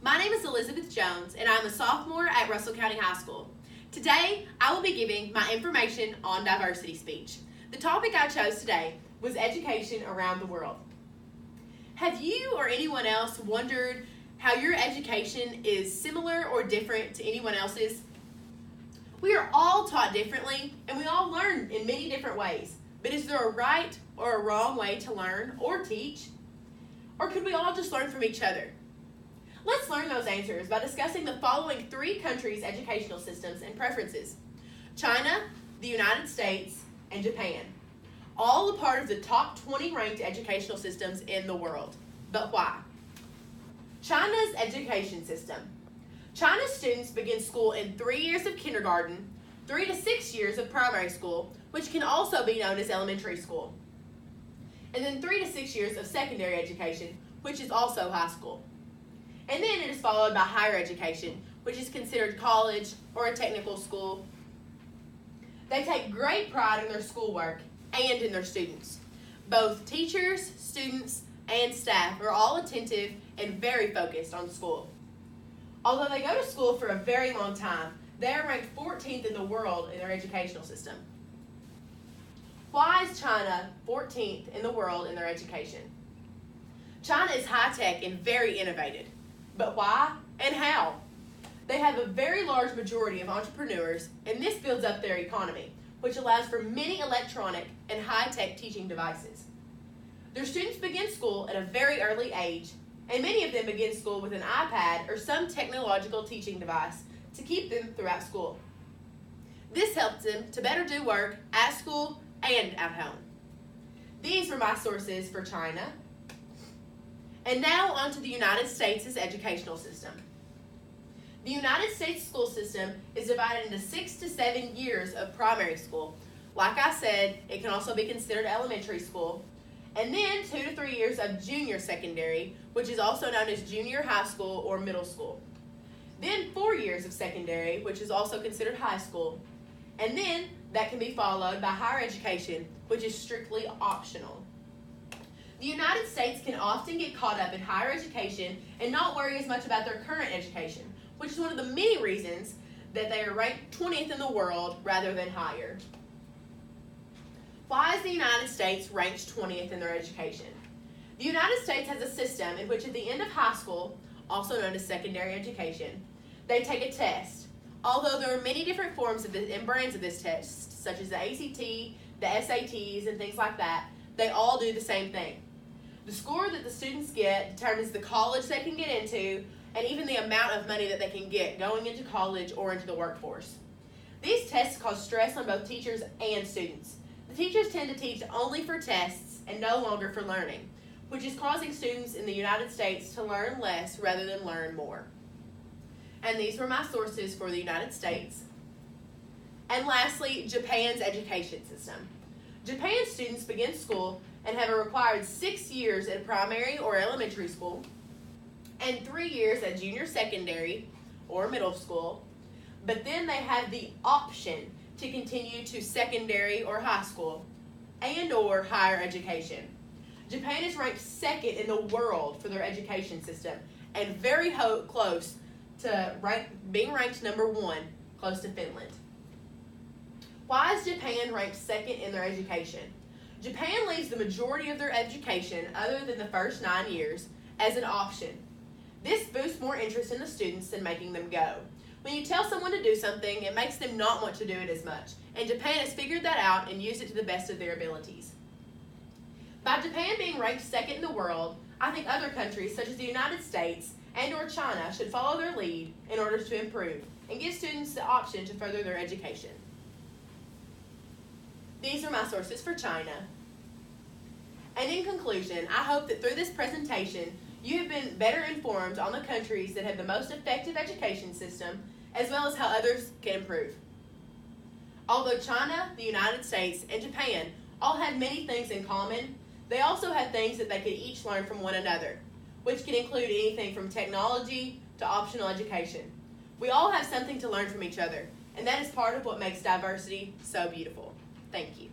My name is Elizabeth Jones, and I'm a sophomore at Russell County High School. Today, I will be giving my information on diversity speech. The topic I chose today was education around the world. Have you or anyone else wondered how your education is similar or different to anyone else's? We are all taught differently, and we all learn in many different ways. But is there a right or a wrong way to learn or teach? Or could we all just learn from each other? Let's learn those answers by discussing the following three countries' educational systems and preferences: China, the United States, and Japan. All a part of the top 20 ranked educational systems in the world. But why? China's education system. China's students begin school in 3 years of kindergarten, 3 to 6 years of primary school, which can also be known as elementary school, and then 3 to 6 years of secondary education, which is also high school. And then it is followed by higher education, which is considered college or a technical school. They take great pride in their schoolwork and in their students. Both teachers, students, and staff are all attentive and very focused on school. Although they go to school for a very long time, they are ranked 14th in the world in their educational system. Why is China 14th in the world in their education? China is high-tech and very innovative. But why and how? They have a very large majority of entrepreneurs, and this builds up their economy, which allows for many electronic and high-tech teaching devices. Their students begin school at a very early age, and many of them begin school with an iPad or some technological teaching device to keep them throughout school. This helps them to better do work at school and at home. These were my sources for China. And now on to the United States' educational system. The United States school system is divided into 6 to 7 years of primary school. Like I said, it can also be considered elementary school. And then 2 to 3 years of junior secondary, which is also known as junior high school or middle school. Then 4 years of secondary, which is also considered high school. And then that can be followed by higher education, which is strictly optional. The United States can often get caught up in higher education and not worry as much about their current education, which is one of the many reasons that they are ranked 20th in the world rather than higher. Why is the United States ranked 20th in their education? The United States has a system in which at the end of high school, also known as secondary education, they take a test. Although there are many different forms of and brands of this test, such as the ACT, the SATs, and things like that, they all do the same thing. The score that the students get determines the college they can get into and even the amount of money that they can get going into college or into the workforce. These tests cause stress on both teachers and students. The teachers tend to teach only for tests and no longer for learning, which is causing students in the United States to learn less rather than learn more. And these were my sources for the United States. And lastly, Japan's education system. Japan's students begin school and have a required 6 years at primary or elementary school and 3 years at junior secondary or middle school, but then they have the option to continue to secondary or high school and or higher education. Japan is ranked second in the world for their education system and very close to being ranked number 1, close to Finland. Why is Japan ranked second in their education? Japan leaves the majority of their education, other than the first 9 years, as an option. This boosts more interest in the students than making them go. When you tell someone to do something, it makes them not want to do it as much, and Japan has figured that out and used it to the best of their abilities. By Japan being ranked second in the world, I think other countries such as the United States and or China should follow their lead in order to improve and give students the option to further their education. These are my sources for China. And in conclusion, I hope that through this presentation, you have been better informed on the countries that have the most effective education system, as well as how others can improve. Although China, the United States, and Japan all have many things in common, they also have things that they could each learn from one another, which can include anything from technology to optional education. We all have something to learn from each other, and that is part of what makes diversity so beautiful. Thank you.